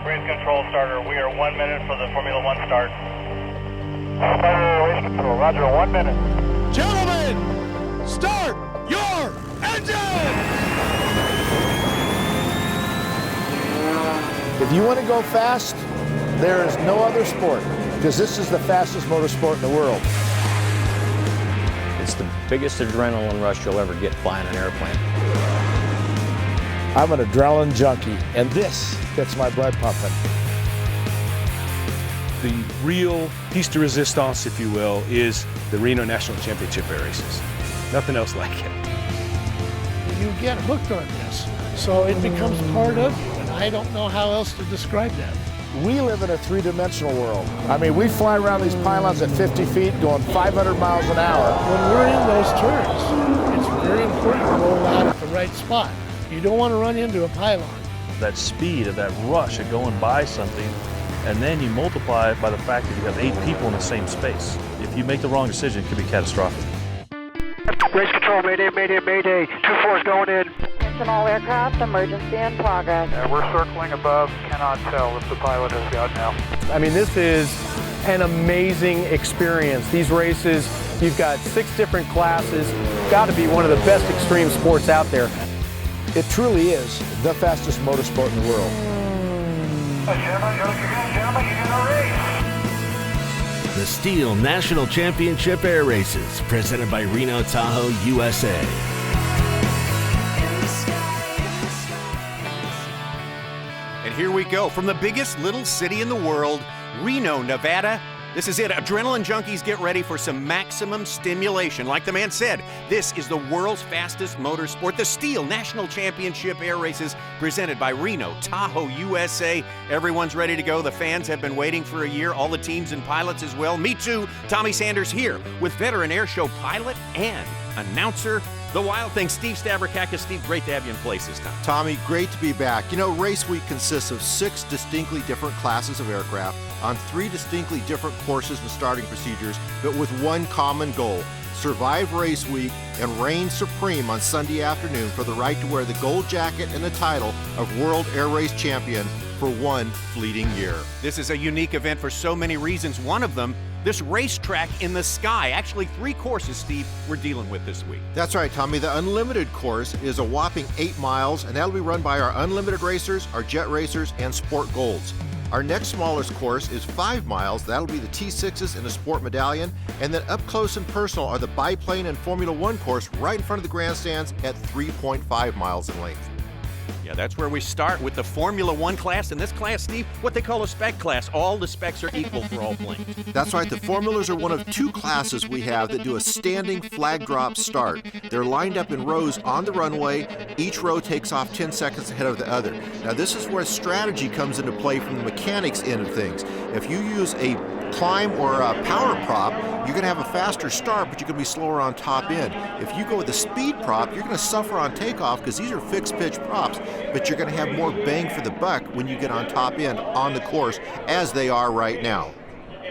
race control starter. We are 1 minute for the Formula One start. Race control, roger, 1 minute. Gentlemen, start your engine! If you want to go fast, there is no other sport, because this is the fastest motorsport in the world. It's the biggest adrenaline rush you'll ever get flying an airplane. I'm an adrenaline junkie, and this gets my blood pumping. The real piece de resistance, if you will, is the Reno National Championship Air Races. Nothing else like it. You get hooked on this, so it becomes part of you, and I don't know how else to describe that. We live in a three-dimensional world. I mean, we fly around these pylons at 50 feet going 500 miles an hour. When we're in those turns, it's very important to roll out at the right spot. You don't want to run into a pylon. That speed of that rush of going by something, and then you multiply it by the fact that you have 8 people in the same space. If you make the wrong decision, it could be catastrophic. Race control, mayday, mayday, mayday. 2-4 going in. Attention all aircraft, emergency in progress. We're circling above, cannot tell if the pilot has got now. I mean, this is an amazing experience. These races, you've got 6 different classes. Got to be one of the best extreme sports out there. It truly is the fastest motorsport in the world. Gentlemen, you're gonna race. The STIHL National Championship Air Races, presented by Reno Tahoe, USA. And here we go from the biggest little city in the world, Reno, Nevada. This is it. Adrenaline junkies, get ready for some maximum stimulation. Like the man said, this is the world's fastest motorsport, the STIHL National Championship Air Races, presented by Reno Tahoe, USA. Everyone's ready to go. The fans have been waiting for a year, all the teams and pilots as well. Me too. Tommy Sanders here with veteran airshow pilot and announcer, the Wild Thing, Steve Stavrakakis. Steve, great to have you in place this time. Tommy, great to be back. You know, race week consists of 6 distinctly different classes of aircraft on 3 distinctly different courses and starting procedures, but with one common goal: survive race week and reign supreme on Sunday afternoon for the right to wear the gold jacket and the title of World Air Race Champion for one fleeting year. This is a unique event for so many reasons. One of them, this racetrack in the sky. Actually, 3 courses, Steve, we're dealing with this week. That's right, Tommy. The Unlimited course is a whopping 8 miles, and that'll be run by our Unlimited racers, our Jet racers, and Sport Golds. Our next smallest course is 5 miles. That'll be the T6s and a Sport Medallion. And then up close and personal are the Biplane and Formula One course right in front of the grandstands at 3.5 miles in length. Yeah, that's where we start with the Formula One class. In this class, Steve, what they call a spec class. All the specs are equal for all planes. That's right. The Formulas are one of 2 classes we have that do a standing flag drop start. They're lined up in rows on the runway. Each row takes off 10 seconds ahead of the other. Now, this is where strategy comes into play from the mechanics end of things. If you use a climb or a power prop, you're going to have a faster start, but you're going to be slower on top end. If you go with a speed prop, you're going to suffer on takeoff because these are fixed pitch props, but you're going to have more bang for the buck when you get on top end on the course, as they are right now.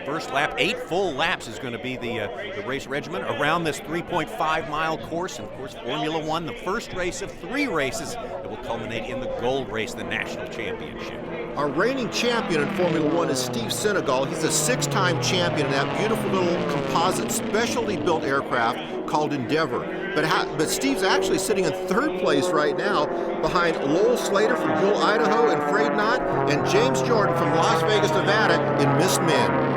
First lap, 8 full laps is going to be the race regimen around this 3.5-mile course. And, of course, Formula One, the first race of 3 races that will culminate in the gold race, the national championship. Our reigning champion in Formula One is Steve Senegal. He's a 6-time champion in that beautiful little composite specialty-built aircraft called Endeavor. But Steve's actually sitting in 3rd place right now behind Lowell Slater from Buell, Idaho in Frayed Knot, and James Jordan from Las Vegas, Nevada in Missed Men.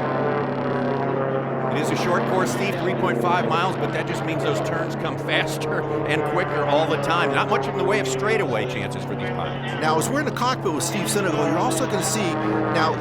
It is a short course, Steve, 3.5 miles, but that just means those turns come faster and quicker all the time. Not much in the way of straightaway chances for these pilots. Now, as we're in the cockpit with Steve Senegal, you're also going to see, now,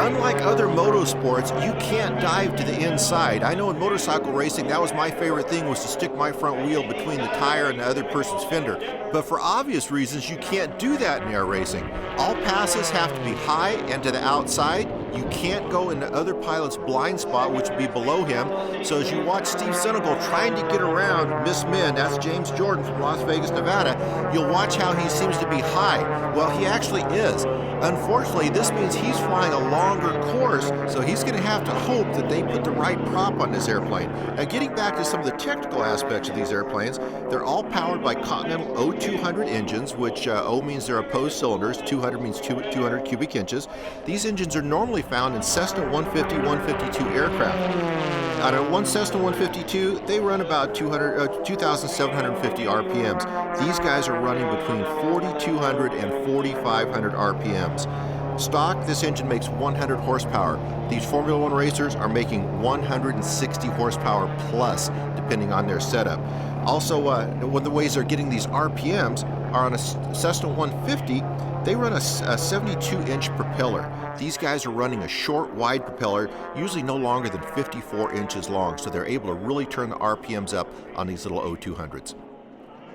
unlike other motorsports, you can't dive to the inside. I know in motorcycle racing, that was my favorite thing, was to stick my front wheel between the tire and the other person's fender. But for obvious reasons, you can't do that in air racing. All passes have to be high and to the outside. You can't go into other pilots' blind spot, which would be below him. So as you watch Steve Senegal trying to get around Miss Min, that's James Jordan from Las Vegas, Nevada, you'll watch how he seems to be high. Well, he actually is. Unfortunately, this means he's flying a longer course, so he's going to have to hope that they put the right prop on this airplane. Now, getting back to some of the technical aspects of these airplanes, they're all powered by Continental O200 engines, which O means they're opposed cylinders, 200 means 200 cubic inches. These engines are normally found in Cessna 150, 152 aircraft. On one Cessna 152, they run about 2,750 RPMs. These guys are running between 4,200 and 4,500 RPMs. Stock, this engine makes 100 horsepower. These Formula One racers are making 160 horsepower plus, depending on their setup. Also, one of the ways they're getting these RPMs are on a Cessna 150, they run a 72-inch propeller. These guys are running a short, wide propeller, usually no longer than 54 inches long, so they're able to really turn the RPMs up on these little O200s.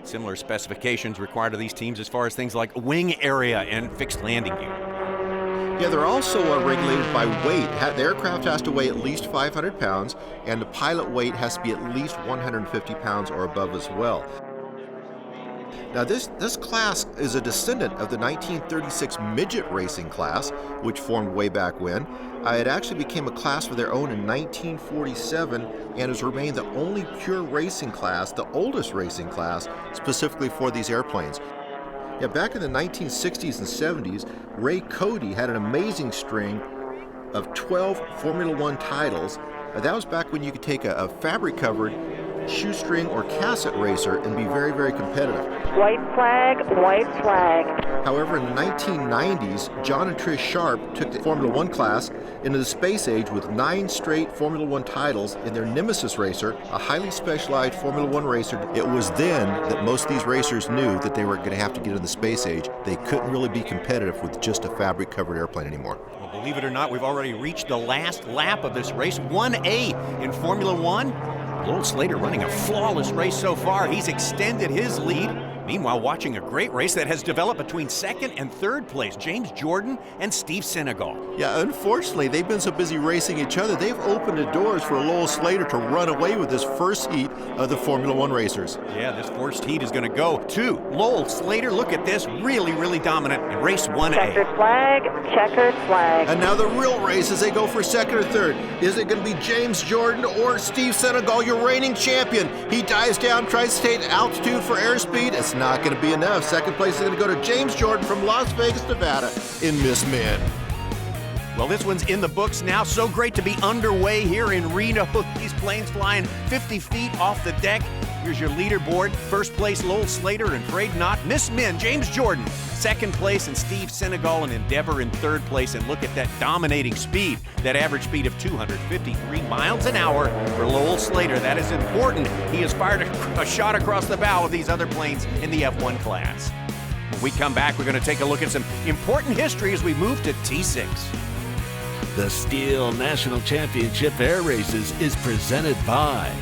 Similar specifications required of these teams as far as things like wing area and fixed landing gear. Yeah, they're also regulated by weight. The aircraft has to weigh at least 500 pounds, and the pilot weight has to be at least 150 pounds or above as well. Now, this class is a descendant of the 1936 midget racing class, which formed way back when. It actually became a class of their own in 1947 and has remained the only pure racing class, the oldest racing class, specifically for these airplanes. Yeah, back in the 1960s and 70s, Ray Cody had an amazing string of 12 Formula One titles. That was back when you could take a fabric-covered shoestring or cassette racer and be very, very competitive. White flag, white flag. However, in the 1990s, John and Trish Sharp took the Formula One class into the space age with 9 straight Formula One titles in their Nemesis racer, a highly specialized Formula One racer. It was then that most of these racers knew that they were going to have to get into the space age. They couldn't really be competitive with just a fabric-covered airplane anymore. Well, believe it or not, we've already reached the last lap of this race. 1A in Formula One. Lowell Slater running a flawless race so far. He's extended his lead. Meanwhile, watching a great race that has developed between second and third place, James Jordan and Steve Senegal. Yeah, unfortunately, they've been so busy racing each other, they've opened the doors for Lowell Slater to run away with this first heat of the Formula One racers. Yeah, this first heat is going to go to Lowell Slater. Look at this, really, really dominant in race 1A. Checkered flag, checkered flag. And now the real race as they go for second or third. Is it going to be James Jordan or Steve Senegal, your reigning champion? He dives down, tries to take altitude for airspeed. It's not going to be enough. Second place is going to go to James Jordan from Las Vegas, Nevada in Miss Min. Well, this one's in the books now. So great to be underway here in Reno. These planes flying 50 feet off the deck. Here's your leaderboard. First place, Lowell Slater and Afraid Not. Miss Min, James Jordan. Second place, and Steve Senegal and Endeavor in third place. And look at that dominating speed, that average speed of 253 miles an hour for Lowell Slater. That is important. He has fired a shot across the bow of these other planes in the F1 class. When we come back, we're going to take a look at some important history as we move to T6. The STIHL National Championship Air Races is presented by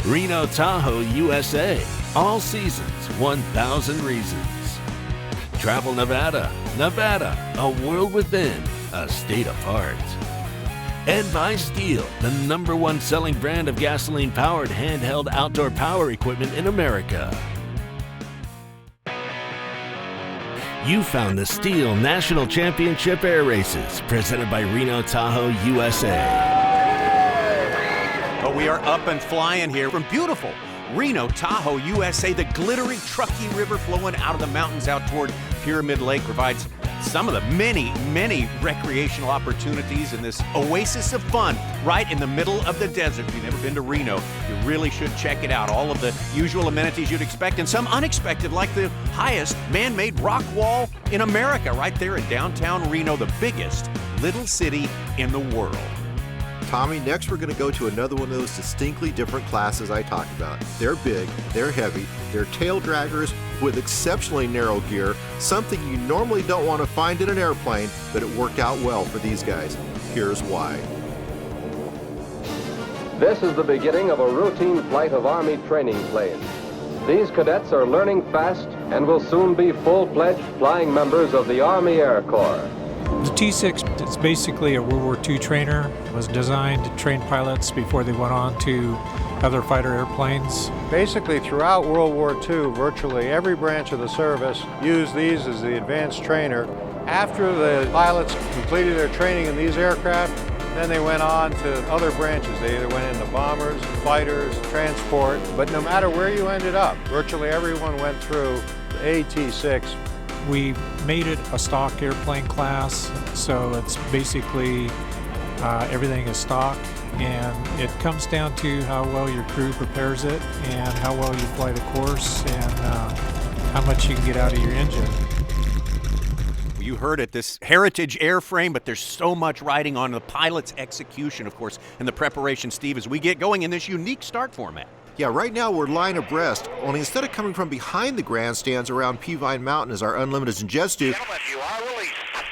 Reno Tahoe, USA. All seasons, 1,000 reasons. Travel Nevada, Nevada, a world within, a state apart. And by STIHL, the #1 selling brand of gasoline-powered handheld outdoor power equipment in America. You found the STIHL National Championship Air Races, presented by Reno Tahoe, USA. But we are up and flying here from beautiful Reno Tahoe, USA. The glittery Truckee River flowing out of the mountains out toward Pyramid Lake provides some of the many, many recreational opportunities in this oasis of fun right in the middle of the desert. If you've never been to Reno, you really should check it out. All of the usual amenities you'd expect and some unexpected, like the highest man-made rock wall in America right there in downtown Reno, the biggest little city in the world. Tommy, next we're going to go to another one of those distinctly different classes I talked about. They're big, they're heavy, they're tail draggers with exceptionally narrow gear, something you normally don't want to find in an airplane, but it worked out well for these guys. Here's why. This is the beginning of a routine flight of Army training planes. These cadets are learning fast and will soon be full-fledged flying members of the Army Air Corps. The T6 is basically a World War II trainer. It was designed to train pilots before they went on to other fighter airplanes. Basically, throughout World War II, virtually every branch of the service used these as the advanced trainer. After the pilots completed their training in these aircraft, then they went on to other branches. They either went into bombers, fighters, transport, but no matter where you ended up, virtually everyone went through the AT6. We made it a stock airplane class, so it's basically everything is stock, and it comes down to how well your crew prepares it and how well you fly the course and how much you can get out of your engine. You heard it, this heritage airframe, but there's so much riding on the pilot's execution, of course, and the preparation, Steve, as we get going in this unique start format. Yeah, right now we're line abreast, only instead of coming from behind the grandstands around Peavine Mountain as our Unlimiteds and Jets do,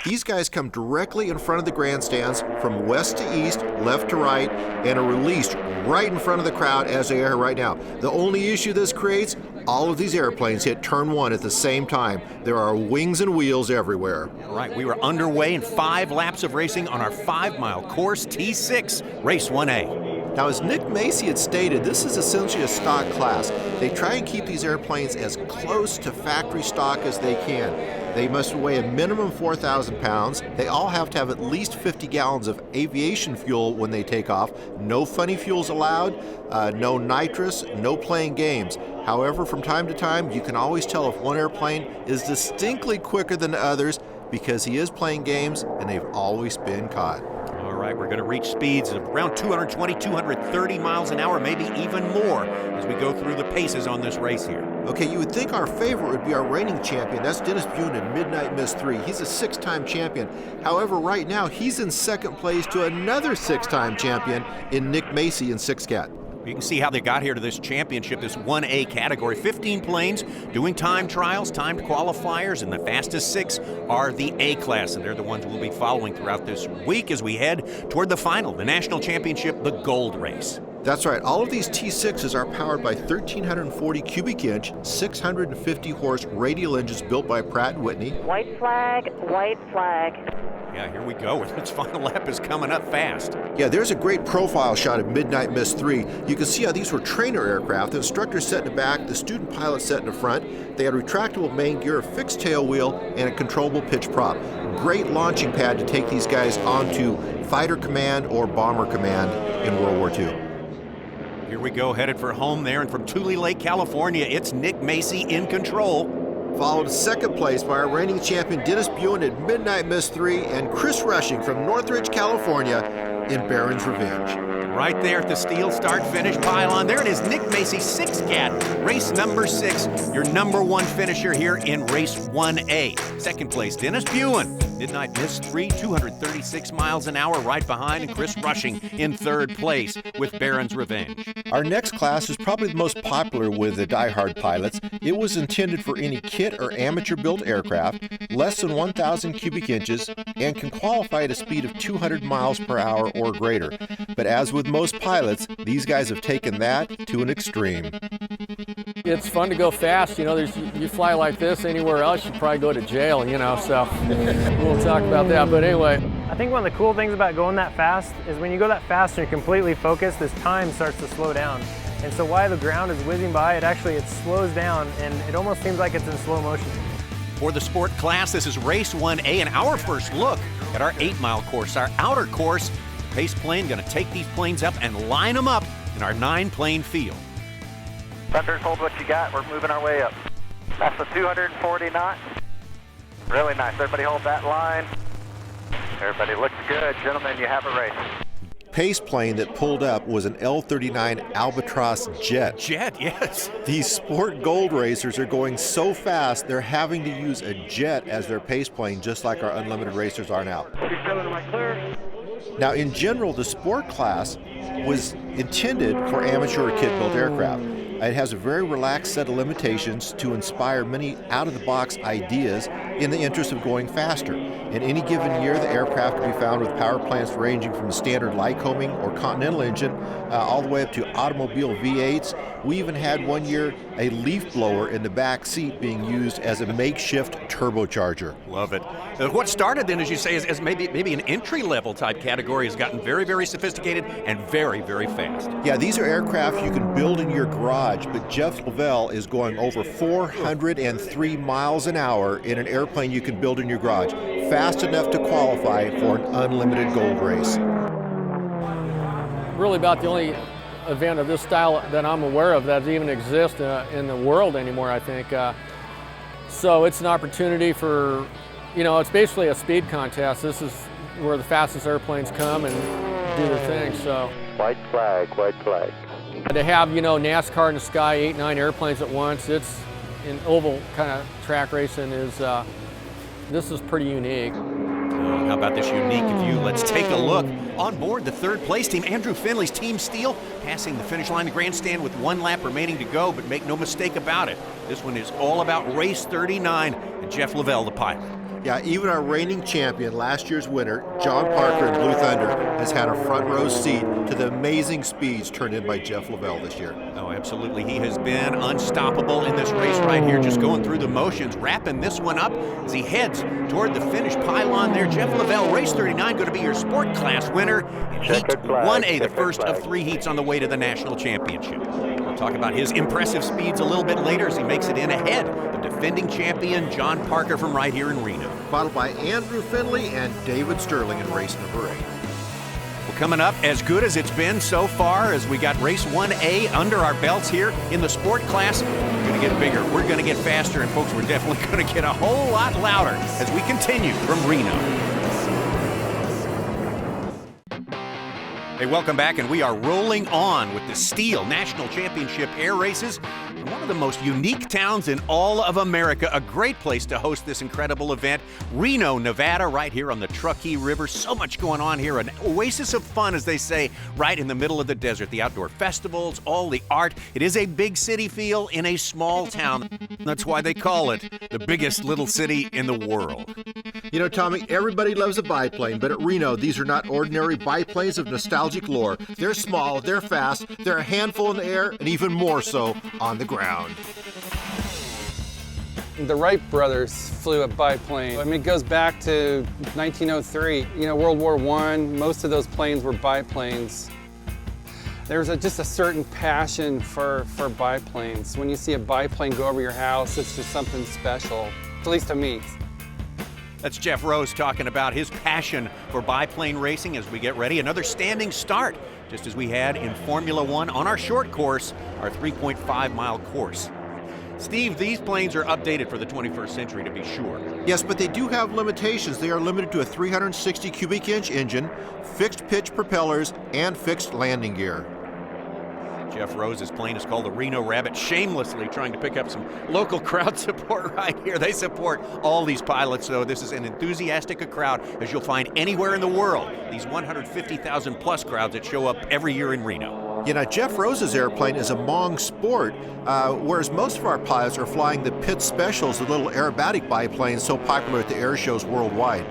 these guys come directly in front of the grandstands from west to east, left to right, and are released right in front of the crowd as they are right now. The only issue this creates, all of these airplanes hit turn one at the same time. There are wings and wheels everywhere. Right, we were underway in 5 laps of racing on our 5-mile course, T6, Race 1A. Now, as Nick Macy had stated, this is essentially a stock class. They try and keep these airplanes as close to factory stock as they can. They must weigh a minimum 4,000 pounds. They all have to have at least 50 gallons of aviation fuel when they take off. No funny fuels allowed, no nitrous, no playing games. However, from time to time, you can always tell if one airplane is distinctly quicker than others because he is playing games and they've always been caught. All right, we're going to reach speeds of around 220, 230 miles an hour, maybe even more, as we go through the paces on this race here. Okay, you would think our favorite would be our reigning champion. That's Dennis Buhn in Midnight Miss 3. He's a 6-time champion. However, right now, he's in second place to another 6-time champion in Nick Macy in 6-Cat. You can see how they got here to this championship, this 1A category. 15 planes doing time trials, timed qualifiers, and the fastest 6 are the A class, and they're the ones we'll be following throughout this week as we head toward the final, the national championship, the gold race. That's right. All of these T6s are powered by 1,340 cubic inch, 650 horse radial engines built by Pratt & Whitney. White flag, white flag. Yeah, here we go. Its final lap is coming up fast. Yeah, there's a great profile shot of Midnight Miss 3. You can see how these were trainer aircraft. The instructor sat in the back, the student pilot sat in the front. They had retractable main gear, a fixed tail wheel, and a controllable pitch prop. Great launching pad to take these guys onto fighter command or bomber command in World War II. Here we go, headed for home there, and from Tule Lake, California, it's Nick Macy in control. Followed second place by our reigning champion Dennis Buhn at Midnight Miss 3 and Chris Rushing from Northridge, California in Baron's Revenge. Right there at the steel start-finish pylon. There it is, Nick Macy, 6-Cat, race number 6, your number 1 finisher here in race 1A. Second place, Dennis Buhn, Midnight Miss 3, 236 miles an hour right behind, and Chris Rushing in 3rd place with Baron's Revenge. Our next class is probably the most popular with the diehard pilots. It was intended for any kit or amateur-built aircraft, less than 1,000 cubic inches, and can qualify at a speed of 200 miles per hour or greater. But as with most pilots, these guys have taken that to an extreme. It's fun to go fast. You know, you fly like this anywhere else, you'd probably go to jail, you know, so we'll talk about that. But anyway, I think one of the cool things about going that fast is when you go that fast and you're completely focused, this time starts to slow down. And so while the ground is whizzing by, it slows down, and it almost seems like it's in slow motion. For the sport class, this is race 1A and our first look at our 8-mile course, our outer course. Pace plane going to take these planes up and line them up in our 9-plane field. Thunders, hold what you got. We're moving our way up. That's the 240 knots. Really nice. Everybody hold that line. Everybody looks good. Gentlemen, you have a race. Pace plane that pulled up was an L-39 Albatross jet. Jet, yes. These sport gold racers are going so fast, they're having to use a jet as their pace plane, just like our unlimited racers are now. Now, in general, the sport class was intended for amateur kit-built aircraft. It has a very relaxed set of limitations to inspire many out-of-the-box ideas in the interest of going faster. In any given year, the aircraft can be found with power plants ranging from the standard Lycoming or Continental engine all the way up to automobile V8s. We even had one year a leaf blower in the back seat being used as a makeshift turbocharger. Love it. What started then, as you say, as maybe an entry-level type category has gotten very, very sophisticated and very, very fast. Yeah, these are aircraft you can build in your garage, but Jeff Lavelle is going over 403 miles an hour in an airplane you can build in your garage, fast enough to qualify for an unlimited gold race. Really about the only event of this style that I'm aware of that even exists in the world anymore, I think. So it's an opportunity for, it's basically a speed contest. This is where the fastest airplanes come and do their thing, so. White flag, white flag. To have, NASCAR in the sky, 8, 9 airplanes at once, it's in oval kind of track racing this is pretty unique. How about this unique view? Let's take a look. On board the third place team, Andrew Finley's Team STIHL, passing the finish line, the grandstand with 1 lap remaining to go, but make no mistake about it, this one is all about race 39 and Jeff Lavelle, the pilot. Yeah, even our reigning champion, last year's winner, John Parker in Blue Thunder, has had a front row seat to the amazing speeds turned in by Jeff Lavelle this year. Oh, absolutely. He has been unstoppable in this race right here, just going through the motions, wrapping this one up as he heads toward the finish pylon there. Jeff Lavelle, race 39, going to be your sport class winner in Heat 1A, the first of 3 heats on the way to the national championship. We'll talk about his impressive speeds a little bit later as he makes it in ahead of defending champion John Parker from right here in Reno. Followed by Andrew Finley and David Sterling in race number 8. Well, coming up, as good as it's been so far, as we got race 1A under our belts here in the sport class, we're going to get bigger, we're going to get faster, and folks, we're definitely going to get a whole lot louder as we continue from Reno. Hey, welcome back, and we are rolling on with the STIHL National Championship Air Races. One of the most unique towns in all of America, a great place to host this incredible event. Reno, Nevada, right here on the Truckee River. So much going on here, an oasis of fun, as they say, right in the middle of the desert. The outdoor festivals, all the art. It is a big city feel in a small town. That's why they call it the biggest little city in the world. Tommy, everybody loves a biplane, but at Reno, these are not ordinary biplanes of nostalgic lore. They're small, they're fast, they're a handful in the air, and even more so on the ground. The Wright brothers flew a biplane. I mean, it goes back to 1903. World War I, most of those planes were biplanes. There's just a certain passion for biplanes. When you see a biplane go over your house, it's just something special, at least to me. That's Jeff Rose talking about his passion for biplane racing as we get ready. Another standing start, just as we had in Formula One on our short course, our 3.5-mile course. Steve, these planes are updated for the 21st century, to be sure. Yes, but they do have limitations. They are limited to a 360 cubic inch engine, fixed pitch propellers, and fixed landing gear. Jeff Rose's plane is called the Reno Rabbit, shamelessly trying to pick up some local crowd support right here. They support all these pilots, so this is an enthusiastic crowd as you'll find anywhere in the world. These 150,000 plus crowds that show up every year in Reno. Jeff Rose's airplane is a Mong Sport, whereas most of our pilots are flying the Pitt Specials, the little aerobatic biplanes so popular at the air shows worldwide.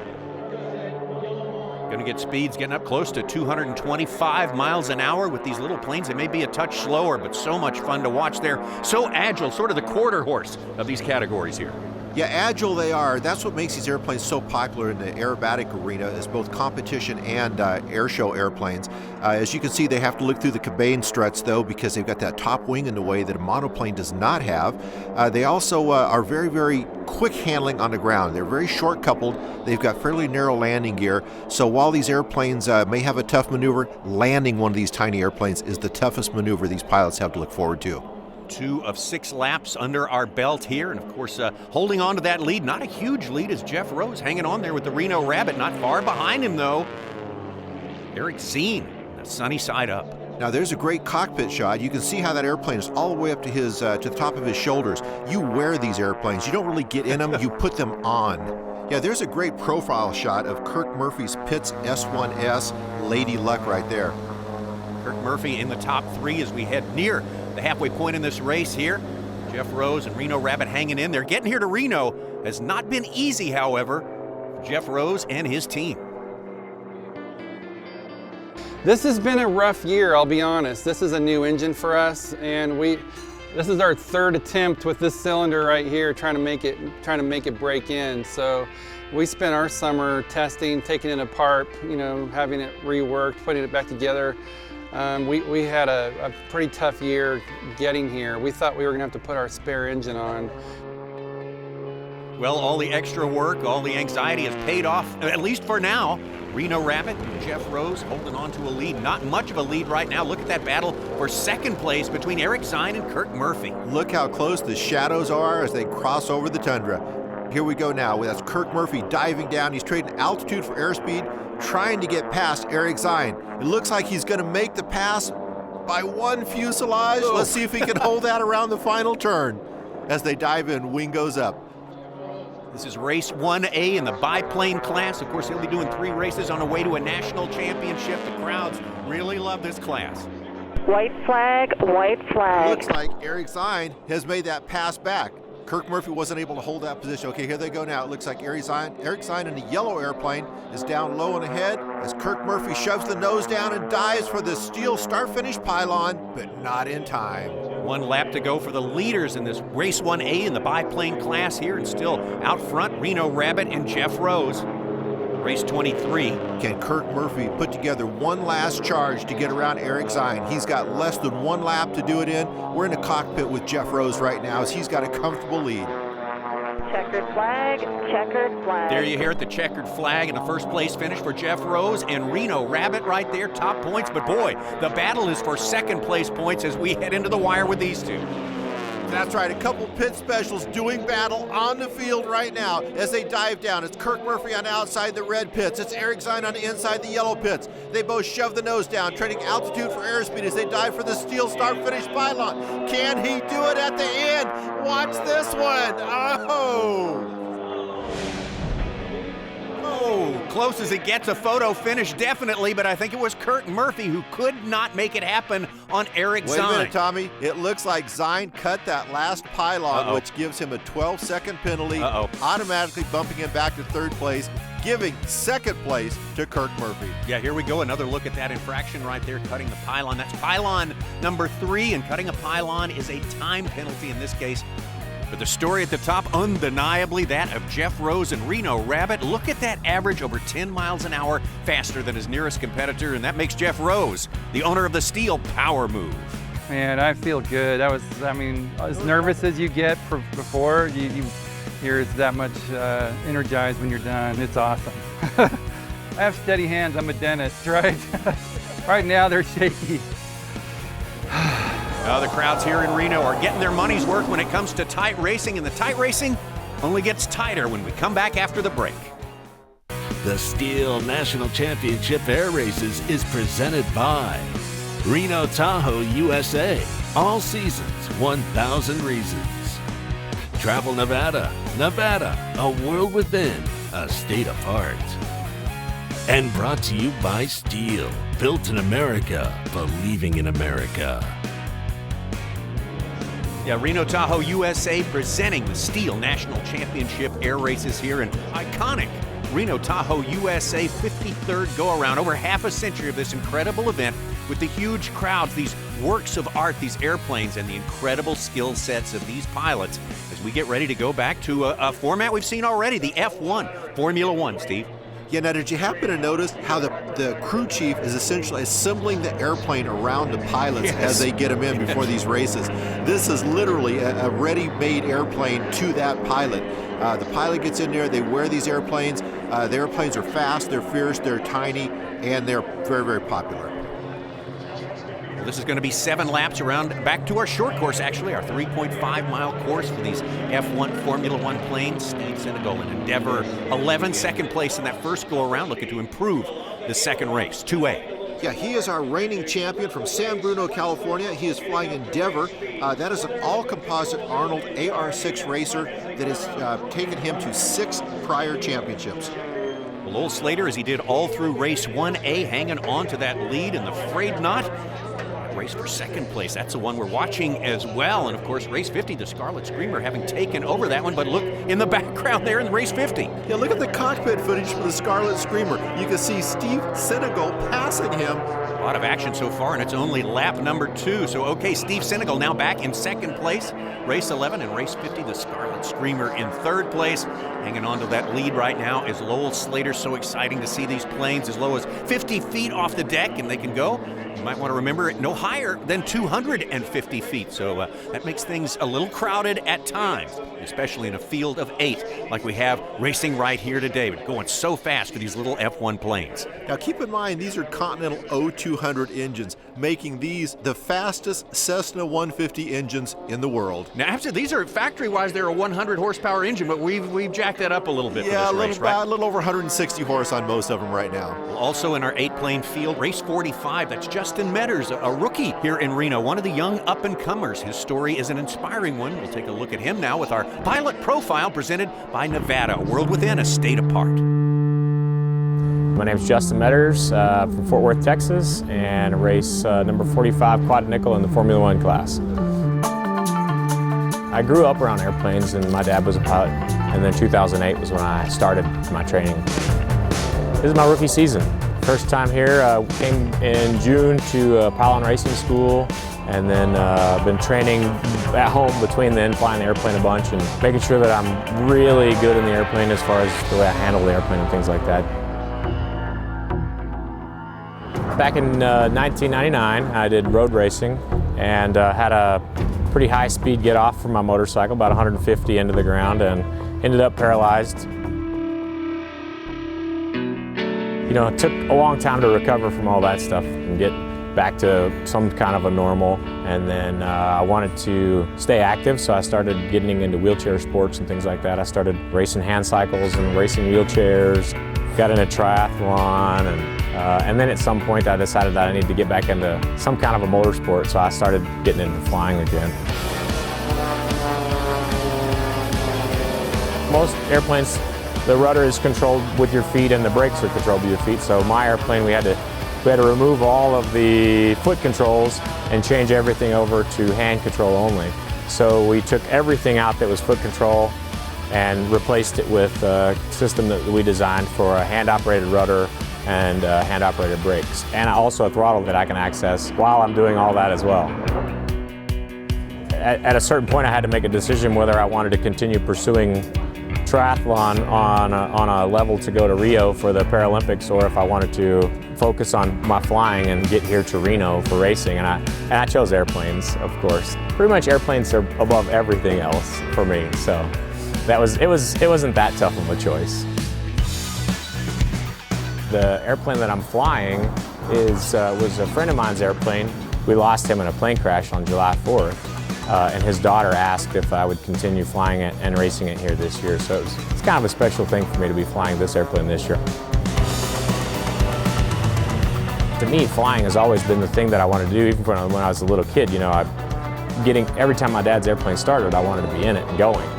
Going to get speeds getting up close to 225 miles an hour with these little planes. They may be a touch slower, but so much fun to watch. They're so agile, sort of the quarter horse of these categories here. Yeah, agile they are. That's what makes these airplanes so popular in the aerobatic arena, is both competition and air show airplanes. As you can see, they have to look through the cabane struts, though, because they've got that top wing in the way that a monoplane does not have. They also are very, very quick handling on the ground. They're very short coupled. They've got fairly narrow landing gear. So while these airplanes may have a tough maneuver, landing one of these tiny airplanes is the toughest maneuver these pilots have to look forward to. 2 of 6 laps under our belt here, and of course holding on to that lead, not a huge lead, as Jeff Rose hanging on there with the Reno Rabbit. Not far behind him though, Eric Zeen, the sunny side up. Now there's a great cockpit shot. You can see how that airplane is all the way up to his to the top of his shoulders. You wear these airplanes, you don't really get in them, you put them on. Yeah, there's a great profile shot of Kirk Murphy's Pitts S1S Lady Luck right there. Kirk Murphy in the top 3 as we head near the halfway point in this race here. Jeff Rose and Reno Rabbit hanging in there. Getting here to Reno has not been easy, however, for Jeff Rose and his team. This has been a rough year, I'll be honest. This is a new engine for us, and this is our third attempt with this cylinder right here, trying to make it break in. So we spent our summer testing, taking it apart, having it reworked, putting it back together. We had a pretty tough year getting here. We thought we were gonna have to put our spare engine on. Well, all the extra work, all the anxiety has paid off, at least for now. Reno Rabbit and Jeff Rose holding on to a lead. Not much of a lead right now. Look at that battle for second place between Eric Zine and Kirk Murphy. Look how close the shadows are as they cross over the tundra. Here we go now. That's Kirk Murphy diving down. He's trading altitude for airspeed, trying to get past Eric Zine. It looks like he's going to make the pass by one fuselage. Let's see if he can hold that around the final turn. As they dive in, wing goes up. This is race 1A in the biplane class. Of course, he'll be doing 3 races on the way to a national championship. The crowds really love this class. White flag, white flag. Looks like Eric Zine has made that pass back. Kirk Murphy wasn't able to hold that position. Okay, here they go now. It looks like Eric Zine in the yellow airplane is down low and ahead as Kirk Murphy shoves the nose down and dives for the steel start-finish pylon, but not in time. 1 lap to go for the leaders in this race 1A in the biplane class here, and still out front, Reno Rabbit and Jeff Rose. Race 23. Can Kirk Murphy put together one last charge to get around Eric Zine? He's got less than 1 lap to do it in. We're in the cockpit with Jeff Rose right now as he's got a comfortable lead. Checkered flag, checkered flag. There you hear it, the checkered flag, and a first place finish for Jeff Rose and Reno Rabbit right there, top points. But boy, the battle is for second place points as we head into the wire with these two. That's right, a couple pit specials doing battle on the field right now as they dive down. It's Kirk Murphy on the outside the red pits. It's Eric Zine on the inside the yellow pits. They both shove the nose down, trading altitude for airspeed as they dive for the steel start-finish pylon. Can he do it at the end? Watch this one. Oh, close as it gets, a photo finish definitely, but I think it was Kirk Murphy who could not make it happen on Eric Zine. Wait a minute, Tommy. It looks like Zine cut that last pylon, which gives him a 12-second penalty, automatically bumping him back to third place, giving second place to Kirk Murphy. Yeah, here we go. Another look at that infraction right there, cutting the pylon. That's pylon number 3, and cutting a pylon is a time penalty in this case. But the story at the top, undeniably that of Jeff Rose and Reno Rabbit. Look at that average, over 10 miles an hour faster than his nearest competitor, and that makes Jeff Rose the owner of the STIHL Power Move. Man, I feel good. As nervous as you get before, you're that much energized when you're done. It's awesome. I have steady hands. I'm a dentist, right? Right now, they're shaky. The crowds here in Reno are getting their money's worth when it comes to tight racing, and the tight racing only gets tighter when we come back after the break. The STIHL National Championship Air Races is presented by Reno Tahoe USA. All seasons, 1,000 reasons. Travel Nevada, Nevada, a world within, a state apart. And brought to you by STIHL, built in America, believing in America. Yeah, Reno Tahoe USA presenting the STIHL National Championship Air Races here, an iconic Reno Tahoe USA 53rd go-around. Over half a century of this incredible event with the huge crowds, these works of art, these airplanes, and the incredible skill sets of these pilots as we get ready to go back to a format we've seen already, the F1, Formula One, Steve. Yeah, now did you happen to notice how the crew chief is essentially assembling the airplane around the pilots as they get them in before these races? This is literally a ready-made airplane to that pilot. The pilot gets in there, they wear these airplanes. The airplanes are fast, they're fierce, they're tiny, and they're very, very popular. Well, this is going to be 7 laps around, back to our short course, actually, our 3.5-mile course for these F1 Formula One planes. Steve Senegal in Endeavor, 11th, second place in that first go-around, looking to improve the second race, 2A. Yeah, he is our reigning champion from San Bruno, California. He is flying Endeavor. That is an all-composite Arnold AR6 racer that has taken him to 6 prior championships. Well, old Slater, as he did all through race 1A, hanging on to that lead in the frayed knot. that race for second place. That's the one we're watching as well. And of course, race 50, the Scarlet Screamer having taken over that one. But look in the background there in race 50. Yeah, look at the cockpit footage for the Scarlet Screamer. You can see Steve Senegal passing him. A lot of action so far, and it's only lap number 2. So, okay, Steve Senegal now back in second place. Race 11 and race 50, the Scarlet Screamer in third place. Hanging on to that lead right now is Lowell Slater. So exciting to see these planes as low as 50 feet off the deck, and they can go. You might want to remember no higher than 250 feet. So that makes things a little crowded at times, especially in a field of 8 like we have racing right here today, but going so fast for these little F1 planes. Now keep in mind, these are Continental O200 engines, making these the fastest Cessna 150 engines in the world. Now, after these are factory-wise, they're a 100 horsepower engine, but we've jacked that up a little bit for this race, right? A little over 160 horse on most of them right now. Also in our 8-plane field, race 45, that's Justin Metters, a rookie here in Reno, one of the young up-and-comers. His story is an inspiring one. We'll take a look at him now with our pilot profile presented by Nevada, a world within, a state apart. My name is Justin Metters from Fort Worth, Texas, and race number 45 quad nickel in the Formula One class. I grew up around airplanes, and my dad was a pilot, and then 2008 was when I started my training. This is my rookie season. First time here, came in June to Pylon Racing School, and then been training at home between then, flying the airplane a bunch and making sure that I'm really good in the airplane as far as the way I handle the airplane and things like that. Back in 1999, I did road racing and had a pretty high speed get off from my motorcycle, about 150 into the ground, and ended up paralyzed. You know, it took a long time to recover from all that stuff and get back to some kind of a normal. And then I wanted to stay active, so I started getting into wheelchair sports and things like that. I started racing hand cycles and racing wheelchairs, got into triathlon, and then at some point I decided that I needed to get back into some kind of a motorsport, so I started getting into flying again. Most airplanes, the rudder is controlled with your feet and the brakes are controlled with your feet, so my airplane we had to remove all of the foot controls and change everything over to hand control only. So we took everything out that was foot control and replaced it with a system that we designed for a hand-operated rudder and hand-operated brakes, and also a throttle that I can access while I'm doing all that as well. At a certain point I had to make a decision whether I wanted to continue pursuing triathlon on a level to go to Rio for the Paralympics, or if I wanted to focus on my flying and get here to Reno for racing, and I chose airplanes, of course. Pretty much airplanes are above everything else for me, so it wasn't that tough of a choice. The airplane that I'm flying was a friend of mine's airplane. We lost him in a plane crash on July 4th, and his daughter asked if I would continue flying it and racing it here this year. So it's kind of a special thing for me to be flying this airplane this year. To me, flying has always been the thing that I wanted to do, even when I was a little kid. You know, every time my dad's airplane started, I wanted to be in it and going.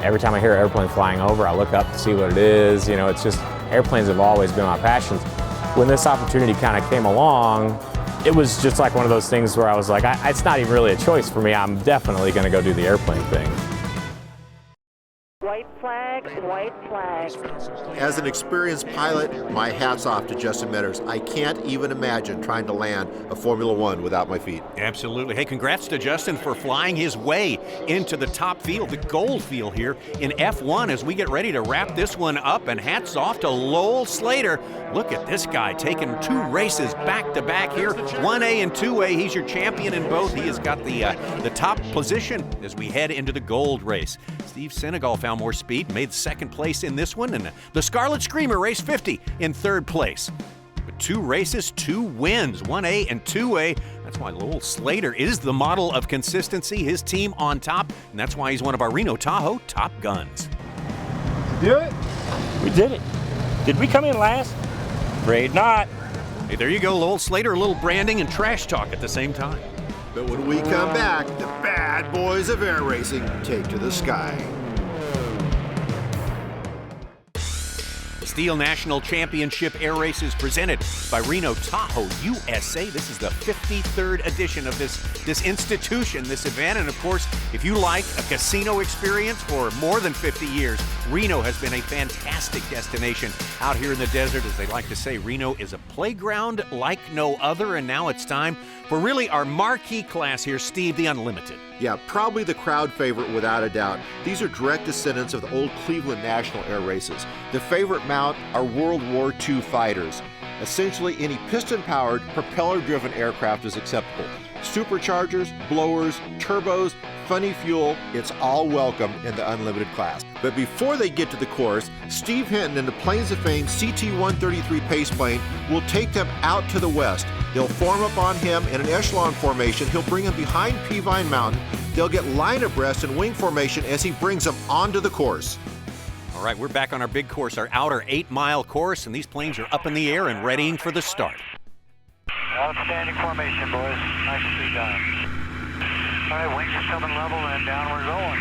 Every time I hear an airplane flying over, I look up to see what it is. You know, it's just, airplanes have always been my passion. When this opportunity kind of came along, it was just like one of those things where I was like, it's not even really a choice for me. I'm definitely going to go do the airplane thing. White flag, white flag. As an experienced pilot, my hat's off to Justin Metters. I can't even imagine trying to land a Formula One without my feet. Absolutely. Hey, congrats to Justin for flying his way into the top field, the gold field here in F1 as we get ready to wrap this one up. And hats off to Lowell Slater. Look at this guy taking 2 races back-to-back here, 1A and 2A. He's your champion in both. He has got the top position as we head into the gold race. Steve Senegal found more speed, made second place in this one, and the Scarlet Screamer race 50 in third place. But 2 races, 2 wins, 1A and 2A. That's why Lowell Slater is the model of consistency, his team on top, and that's why he's one of our Reno Tahoe top guns. Do it? We did it. Did we come in last? Afraid not. Hey, there you go, Lowell Slater, a little branding and trash talk at the same time. But when we come back, the bad boys of air racing take to the sky. STIHL National Championship Air Races presented by Reno Tahoe USA. This is the 53rd edition of this institution, this event. And of course, if you like a casino experience for more than 50 years, Reno has been a fantastic destination out here in the desert. As they like to say, Reno is a playground like no other. And now it's time for really our marquee class here, Steve, the Unlimited. Yeah, probably the crowd favorite without a doubt. These are direct descendants of the old Cleveland National Air Races. The favorite mount are World War II fighters. Essentially, any piston-powered, propeller-driven aircraft is acceptable. Superchargers, blowers, turbos, funny fuel, it's all welcome in the Unlimited class. But before they get to the course, Steve Hinton and the Planes of Fame CT-133 pace plane will take them out to the west. They'll form up on him in an echelon formation. He'll bring them behind Peavine Mountain. They'll get line abreast in wing formation as he brings them onto the course. All right, we're back on our big course, our outer 8-mile course, and these planes are up in the air and readying for the start. Outstanding formation, boys. Nicely done. All right, wings are coming level and down we're going.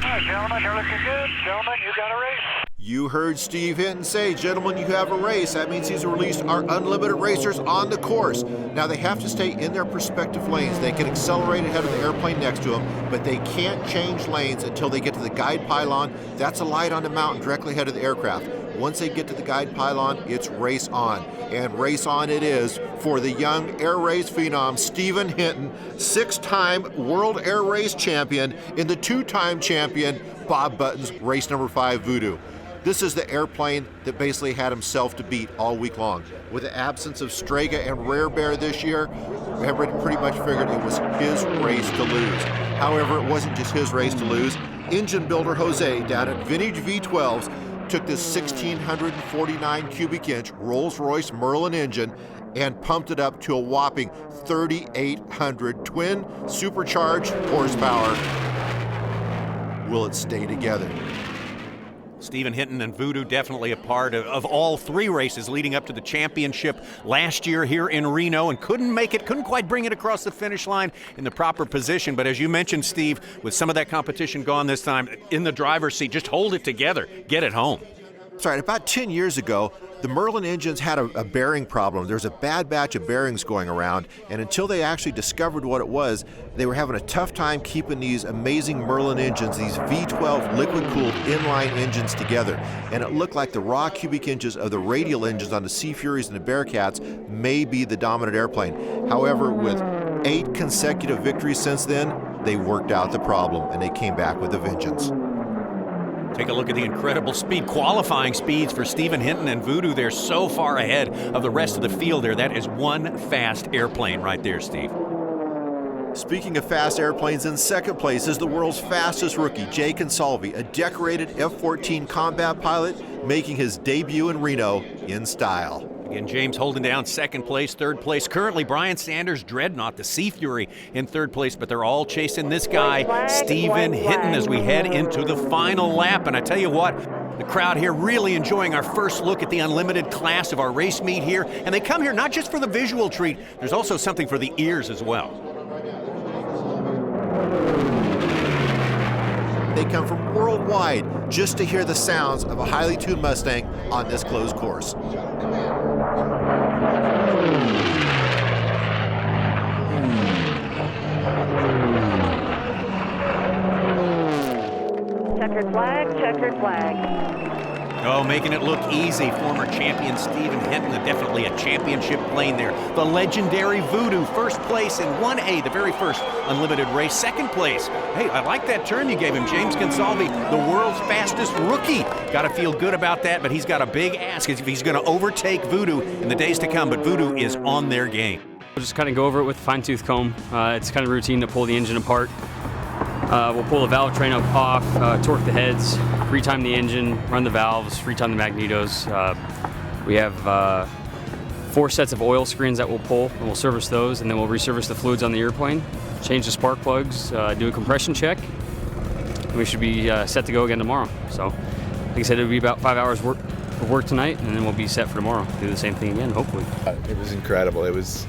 All right, gentlemen, you're looking good. Gentlemen, you got a race. You heard Steve Hinton say, gentlemen, you have a race. That means he's released our Unlimited racers on the course. Now they have to stay in their respective lanes. They can accelerate ahead of the airplane next to them, but they can't change lanes until they get to the guide pylon. That's a light on the mountain directly ahead of the aircraft. Once they get to the guide pylon, it's race on. And race on it is for the young air race phenom, Stephen Hinton, 6-time World Air Race champion in the 2-time champion, Bob Button's race number 5 Voodoo. This is the airplane that basically had himself to beat all week long. With the absence of Strega and Rare Bear this year, everybody pretty much figured it was his race to lose. However, it wasn't just his race to lose. Engine builder Jose down at Vintage V12s took this 1,649 cubic inch Rolls-Royce Merlin engine and pumped it up to a whopping 3,800 twin supercharged horsepower. Will it stay together? Stephen Hinton and Voodoo definitely a part of all 3 races leading up to the championship last year here in Reno, and couldn't quite bring it across the finish line in the proper position. But as you mentioned, Steve, with some of that competition gone this time, in the driver's seat, just hold it together, get it home. That's right, about 10 years ago, the Merlin engines had a bearing problem. There's a bad batch of bearings going around, and until they actually discovered what it was, they were having a tough time keeping these amazing Merlin engines, these V12 liquid-cooled inline engines together. And it looked like the raw cubic inches of the radial engines on the Sea Furies and the Bearcats may be the dominant airplane. However, with 8 consecutive victories since then, they worked out the problem, and they came back with a vengeance. Take a look at the incredible speed, qualifying speeds for Stephen Hinton and Voodoo. They're so far ahead of the rest of the field there. That is one fast airplane right there, Steve. Speaking of fast airplanes, in second place is the world's fastest rookie, Jay Consalvi, a decorated F-14 combat pilot making his debut in Reno in style. Again, James holding down second place, third place. Currently, Brian Sanders, Dreadnought, the Sea Fury in third place, but they're all chasing this guy, Stephen Hinton, as we head into the final lap. And I tell you what, the crowd here really enjoying our first look at the Unlimited class of our race meet here. And they come here not just for the visual treat, there's also something for the ears as well. They come from worldwide just to hear the sounds of a highly tuned Mustang on this closed course. Checkered flag, checkered flag. Oh, making it look easy. Former champion Stephen Hinton, definitely a championship plane there. The legendary Voodoo, first place in 1A, the very first Unlimited race. Second place, hey, I like that term you gave him, James Consalvi, the world's fastest rookie. Got to feel good about that, but he's got a big ask if he's going to overtake Voodoo in the days to come, but Voodoo is on their game. We'll just kind of go over it with a fine-tooth comb. It's kind of routine to pull the engine apart. We'll pull the valve train up off, torque the heads, retime the engine, run the valves, retime the magnetos. We have 4 sets of oil screens that we'll pull, and we'll service those, and then we'll resurface the fluids on the airplane, change the spark plugs, do a compression check, and we should be set to go again tomorrow. So, like I said, it'll be about 5 hours of work tonight, and then we'll be set for tomorrow. Do the same thing again, hopefully. It was incredible. It was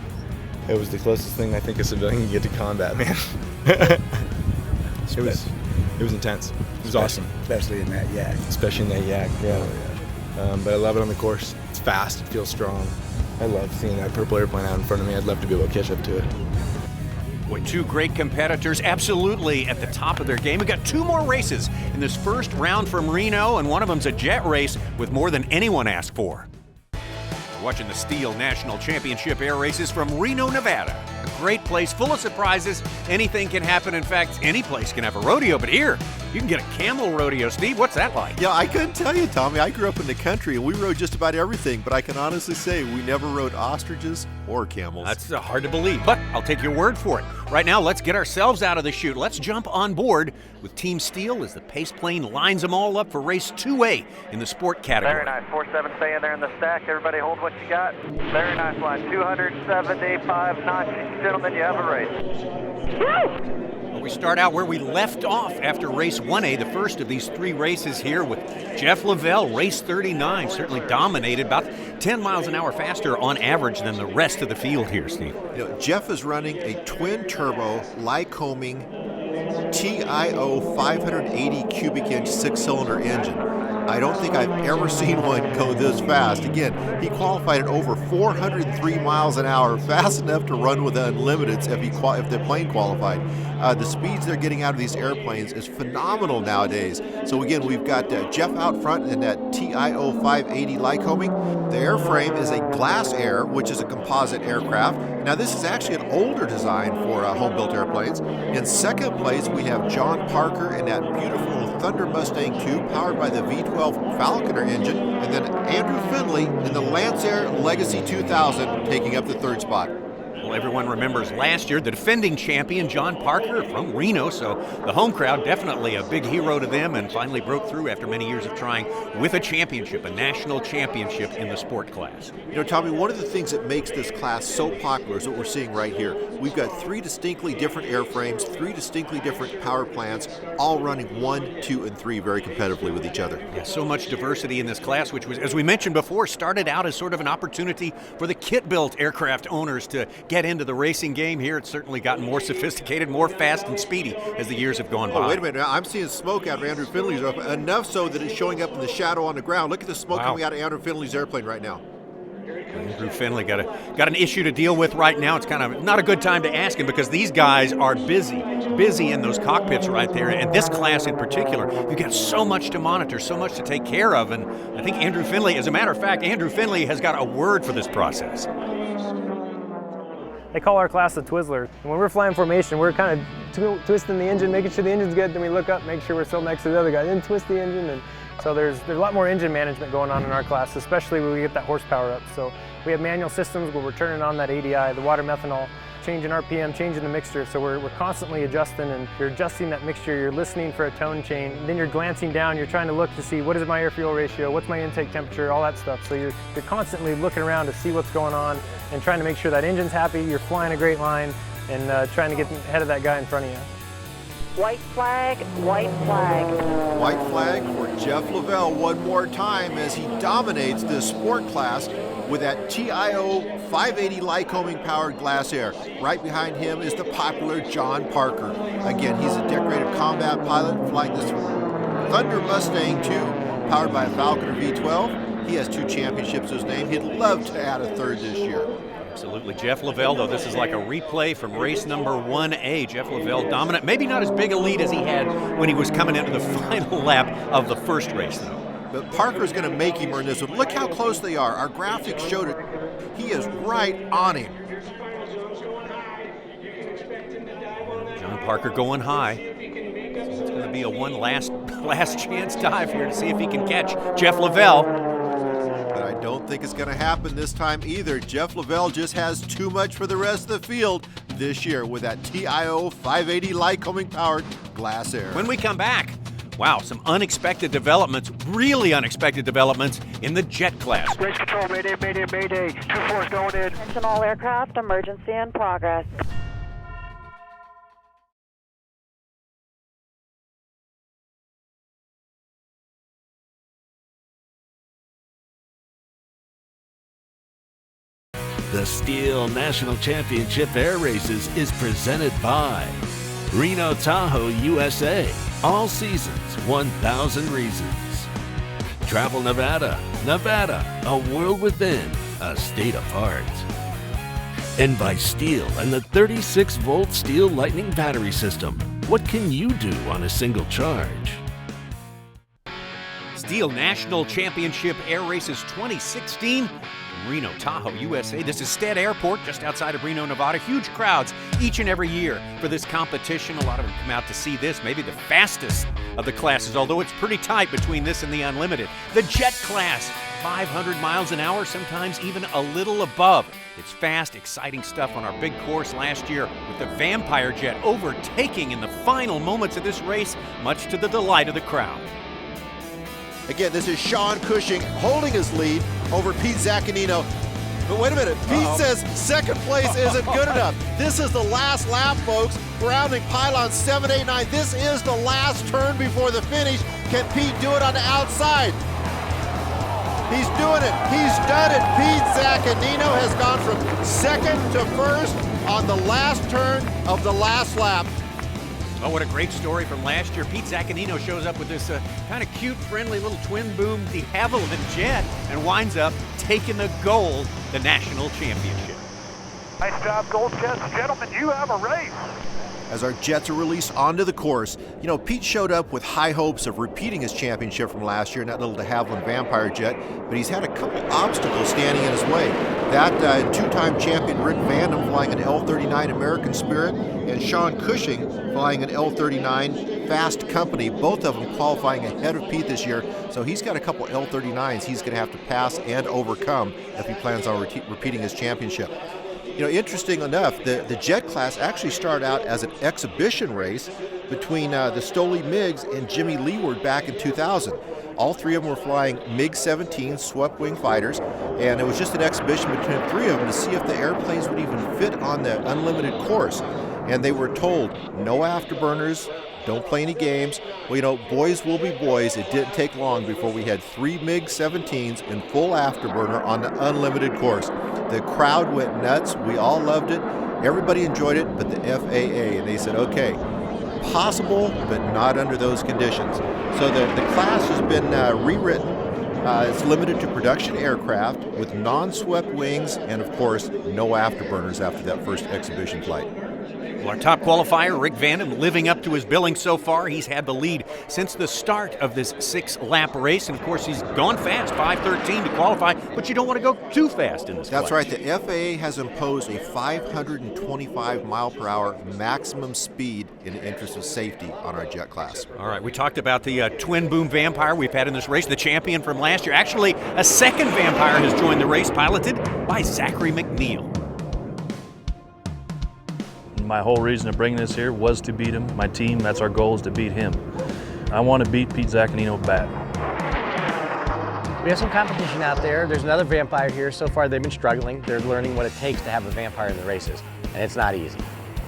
the closest thing I think a civilian can get to combat, man. It was intense. It was awesome. Especially in that yak. Especially in that yak, yeah. but I love it on the course. It's fast, it feels strong. I love seeing that purple airplane out in front of me. I'd love to be able to catch up to it. Boy, two great competitors, absolutely at the top of their game. We've got two more races in this first round from Reno, and one of them's a jet race with more than anyone asked for. We're watching the STIHL National Championship air races from Reno, Nevada. A great place, full of surprises. Anything can happen. In fact, any place can have a rodeo, but here, you can get a camel rodeo. Steve, what's that like? Yeah, I couldn't tell you, Tommy. I grew up in the country, and we rode just about everything, but I can honestly say we never rode ostriches or camels. That's hard to believe, but I'll take your word for it. Right now, let's get ourselves out of the chute. Let's jump on board with Team STIHL as the pace plane lines them all up for race 2A in the sport category. Very nice. 4-7, stay in there in the stack. Everybody hold what you got. Very nice line. 275 knots. Gentlemen, you have a race. Well, we start out where we left off after race 1A, the first of these three races here with Jeff Lavelle, race 39, certainly dominated, about 10 miles an hour faster on average than the rest of the field here, Steve. You know, Jeff is running a twin-turbo, Lycoming TIO 580 cubic inch six-cylinder engine. I don't think I've ever seen one go this fast. Again, he qualified at over 403 miles an hour, fast enough to run with the Unlimiteds if the plane qualified. The speeds they're getting out of these airplanes is phenomenal nowadays. So again, we've got Jeff out front in that TIO 580 Lycoming. The airframe is a glass air, which is a composite aircraft. Now this is actually an older design for home-built airplanes. In second place, we have John Parker in that beautiful Thunder Mustang 2 powered by the V12 Falconer engine, and then Andrew Finley in the Lancer Legacy 2000 taking up the third spot. Well, everyone remembers last year the defending champion John Parker from Reno, so the home crowd definitely a big hero to them, and finally broke through after many years of trying with a championship, a national championship in the sport class. You know, Tommy, one of the things that makes this class so popular is what we're seeing right here. We've got three distinctly different airframes, three distinctly different power plants, all running 1, 2, and 3 very competitively with each other. Yeah, so much diversity in this class, which was, as we mentioned before, started out as sort of an opportunity for the kit-built aircraft owners to get into the racing game. Here it's certainly gotten more sophisticated, more fast and speedy as the years have gone by. Wait a minute, now I'm seeing smoke out of Andrew Finley's airplane, enough so that it's showing up in the shadow on the ground. Look at the smoke coming out of Andrew Finley's airplane right now. Andrew Finley got an issue to deal with right now. It's kind of not a good time to ask him because these guys are busy in those cockpits right there. And this class in particular, you've got so much to monitor, so much to take care of. And I think Andrew Finley, as a matter of fact, Andrew Finley has got a word for this process. They call our class the Twizzler. And when we're flying formation, we're kind of twisting the engine, making sure the engine's good. Then we look up, make sure we're still next to the other guy, then twist the engine. And so there's a lot more engine management going on in our class, especially when we get that horsepower up. So we have manual systems where we're turning on that ADI, the water methanol, changing RPM, changing the mixture. So we're constantly adjusting, and you're adjusting that mixture, you're listening for a tone change, then you're glancing down, you're trying to look to see what is my air-fuel ratio, what's my intake temperature, all that stuff. So you're constantly looking around to see what's going on and trying to make sure that engine's happy, you're flying a great line, and trying to get ahead of that guy in front of you. White flag, white flag. White flag for Jeff Lavelle one more time as he dominates this sport class with that TIO 580 Lycoming powered glass air. Right behind him is the popular John Parker. Again, he's a decorated combat pilot flying this Thunder Mustang 2 powered by a Falconer V12. He has 2 championships to his name. He'd love to add a third this year. Absolutely. Jeff Lavelle, though, this is like a replay from race number 1A. Jeff Lavelle dominant. Maybe not as big a lead as he had when he was coming into the final lap of the first race, though. But Parker's going to make him earn this one. Look how close they are. Our graphics showed it. He is right on him. John Parker going high. So it's going to be a one last chance dive here to see if he can catch Jeff Lavelle. But I don't think it's going to happen this time either. Jeff Lavelle just has too much for the rest of the field this year with that TIO 580 Lycoming powered glass air. When we come back, wow, some unexpected developments, really unexpected developments in the jet class. Race control, mayday, mayday, mayday. 2-4's going in. Attention all aircraft, emergency in progress. The STIHL National Championship Air Races is presented by Reno Tahoe USA. All seasons, 1,000 reasons. Travel Nevada. Nevada, a world within, a state apart. And by STIHL and the 36-volt STIHL Lightning battery system. What can you do on a single charge? STIHL National Championship Air Races 2016. Reno, Tahoe, USA. This is Stead Airport, just outside of Reno, Nevada. Huge crowds each and every year for this competition. A lot of them come out to see this, maybe the fastest of the classes, although it's pretty tight between this and the Unlimited. The jet class, 500 miles an hour, sometimes even a little above. It's fast, exciting stuff on our big course last year with the Vampire jet overtaking in the final moments of this race, much to the delight of the crowd. Again, this is Sean Cushing holding his lead over Pete Zaccanino. But wait a minute, Pete says second place isn't good enough. This is the last lap, folks. Rounding pylon 7, 8, 9. This is the last turn before the finish. Can Pete do it on the outside? He's doing it. He's done it. Pete Zaccanino has gone from second to first on the last turn of the last lap. Oh, what a great story from last year. Pete Zaccanino shows up with this kind of cute, friendly little twin-boom de Havilland jet and winds up taking the gold, the national championship. Nice job, Gold Jets. Gentlemen, you have a race. As our jets are released onto the course, you know, Pete showed up with high hopes of repeating his championship from last year in that little de Havilland Vampire jet, but he's had a couple obstacles standing in his way. That two-time champion Rick Vandam flying an L-39 American Spirit, and Sean Cushing flying an L-39 Fast Company, both of them qualifying ahead of Pete this year. So he's got a couple L-39s he's going to have to pass and overcome if he plans on repeating his championship. You know, interesting enough, the jet class actually started out as an exhibition race between the Stoli Miggs and Jimmy Leeward back in 2000. All three of them were flying MiG-17 swept-wing fighters, and it was just an exhibition between three of them to see if the airplanes would even fit on the Unlimited course. And they were told, no afterburners, don't play any games. Well, you know, boys will be boys. It didn't take long before we had three MiG-17s in full afterburner on the Unlimited course. The crowd went nuts. We all loved it. Everybody enjoyed it, but the FAA, and they said, okay, possible, but not under those conditions. So the class has been rewritten. It's limited to production aircraft with non-swept wings and, of course, no afterburners after that first exhibition flight. Well, our top qualifier, Rick Vandam, living up to his billing so far. He's had the lead since the start of this 6-lap race. And, of course, he's gone fast, 5:13 to qualify, but you don't want to go too fast in this That's class. right. The FAA has imposed a 525 mile per hour maximum speed in the interest of safety on our jet class. All right, we talked about the twin-boom Vampire we've had in this race, the champion from last year. Actually, a second Vampire has joined the race, piloted by Zachary McNeil. My whole reason of bringing this here was to beat him. My team, that's our goal, is to beat him. I want to beat Pete Zaccanino bad. We have some competition out there. There's another Vampire here. So far they've been struggling. They're learning what it takes to have a Vampire in the races, and it's not easy.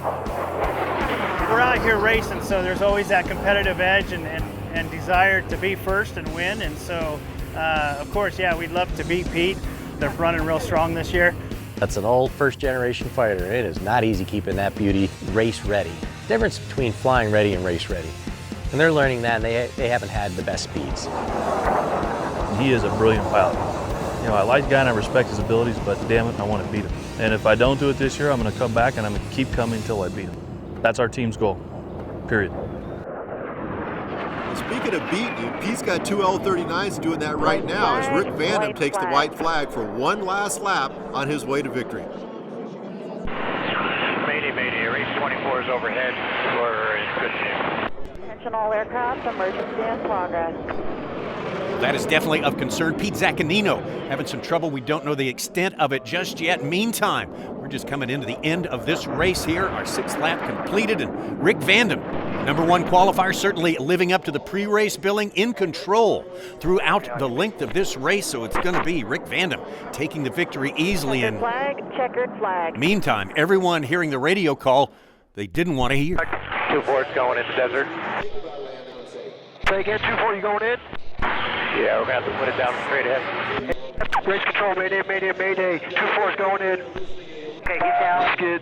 We're out here racing, so there's always that competitive edge and desire to be first and win. And so, of course, yeah, we'd love to beat Pete. They're running real strong this year. That's an old first-generation fighter. It is not easy keeping that beauty race ready. Difference between flying ready and race ready. And they're learning that, and they haven't had the best speeds. He is a brilliant pilot. You know, I like the guy and I respect his abilities, but damn it, I want to beat him. And if I don't do it this year, I'm going to come back and I'm going to keep coming until I beat him. That's our team's goal, period. Speaking of beating you, Pete's got two L-39s doing that right now as Rick Vandam takes the white flag for one last lap on his way to victory. Mayday, mayday, race 24 is overhead. We're in good shape. Attention all aircraft, emergency in progress. That is definitely of concern. Pete Zaccanino having some trouble. We don't know the extent of it just yet. Meantime, we're just coming into the end of this race here. Our 6th lap completed, and Rick Vandam, #1 qualifier, certainly living up to the pre-race billing, in control throughout the length of this race. So it's going to be Rick Vandam taking the victory easily. Checkered And flag, checkered flag. meantime, everyone hearing the radio call they didn't want to hear. 2-4's going in the desert. Say again, 2-4, you going in? Yeah, we're going to have to put it down straight ahead. Race control, mayday, mayday, mayday. 2-4's going in. Okay, he's down. Good.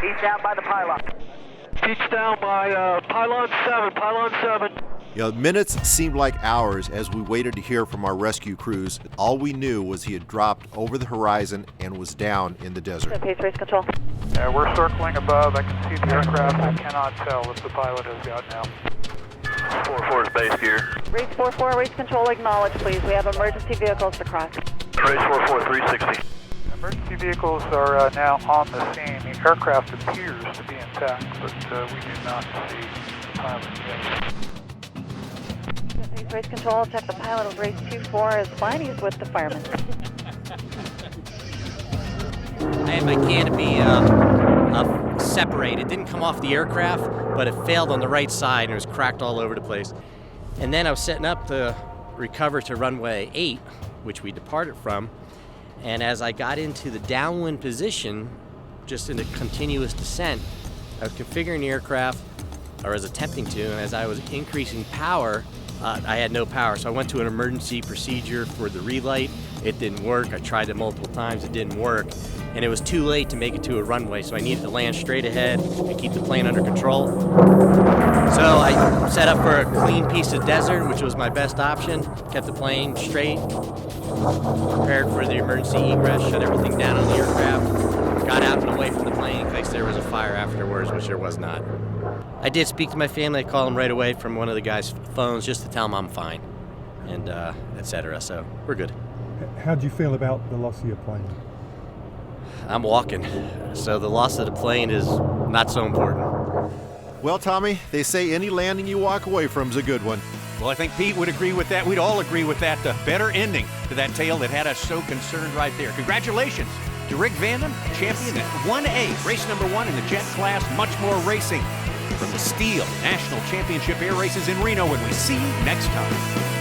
He's down by the pylon. Pete's down by pylon 7, pylon 7. You know, minutes seemed like hours as we waited to hear from our rescue crews. All we knew was he had dropped over the horizon and was down in the desert. Pace race control. We're circling above. I can see the aircraft. I cannot tell if the pilot has gotten out. 4-4 is base gear. Race 44, race control acknowledged, please. We have emergency vehicles to cross. Race 44, 360. Emergency vehicles are now on the scene. The aircraft appears to be intact, but we do not see the pilot yet. Pace race control, check the pilot of race 24 is fine. He's with the firemen. I had my canopy separated. It didn't come off the aircraft, but it failed on the right side and it was cracked all over the place. And then I was setting up to recover to runway 8, which we departed from. And as I got into the downwind position, just in a continuous descent, I was configuring the aircraft, or was attempting to, and as I was increasing power, I had no power. So I went to an emergency procedure for the relight. It didn't work. I tried it multiple times. It didn't work. And it was too late to make it to a runway, so I needed to land straight ahead and keep the plane under control. So I set up for a clean piece of desert, which was my best option. Kept the plane straight, prepared for the emergency egress, shut everything down on the aircraft, got out and away from the plane in case there was a fire afterwards, which there was not. I did speak to my family. I called them right away from one of the guys' phones just to tell them I'm fine, and etc. So we're good. How'd you feel about the loss of your plane? I'm walking, so the loss of the plane is not so important. Well, Tommy, they say any landing you walk away from is a good one. Well, I think Pete would agree with that. We'd all agree with that. Better ending to that tale that had us so concerned right there. Congratulations to Rick Vandam, champion at 1A, race number 1 in the jet class. Much more racing from the STIHL National Championship Air Races in Reno when we see you next time.